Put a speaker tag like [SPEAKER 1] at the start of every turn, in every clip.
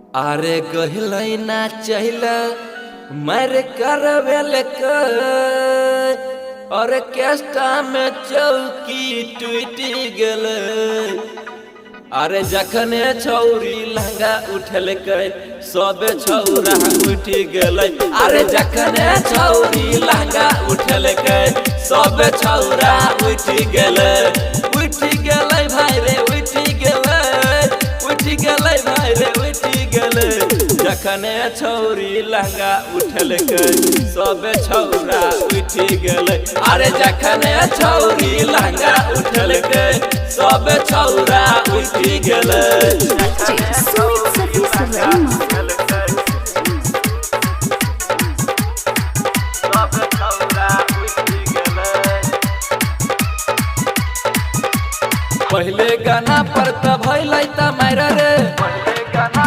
[SPEAKER 1] अरे कहलै ना चहल मर करवेल और केस्टा में चौकी टूट गल। अरे जखने छौरी लहंगा उठल सब छौरा उठ गल। अरे जखने छौरी लहंगा उठल सब छौरा उठ गल। उठ गल भाई रे उठ गल, उठ गल भाई रे उठ गल। जखने छौरी लहंगा उठल सब छौरा उठ गल। अरे जखने छौरी लहंगा उठल सब छौरा उठ गल। पहले गाना पर त भइलै त मार रे, पहले गाना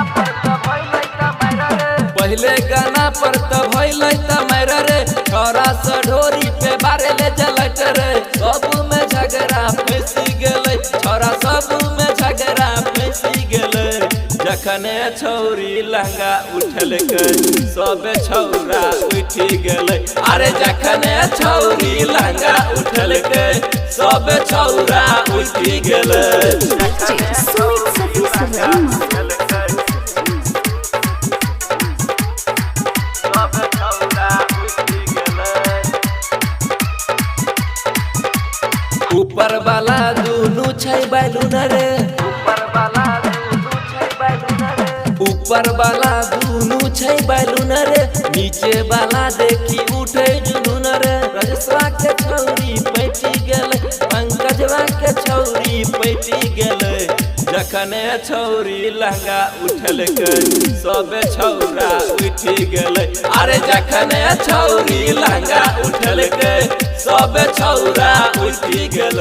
[SPEAKER 1] पर त भइलै त मार रे। छोरा से ढोरी पे बारे ले जलट रे, सब में झगड़ा फंसी गेलै। छोरा सब में झगड़ा फंसी गेलै। जखने छौरी लहंगा उठल सब छौरा उठ गेलै। अरे जखने छौरी लहंगा उठल सब छौरा उठ गेलै। ऊपर वाला दुनू छै बैलून रे, ऊपर वाला दुनू छै बैलून रे। नीचे वाला देखी उठे जुनून रे। रजसवा के छौरी पैटी गेल, पंकजवा के छौरी पैटी गेल। जखने छौरी लहंगा उठल सब छौरा उठ गेल। अरे जखने छौरी लहंगा उठल सब छौरा उठ गेल।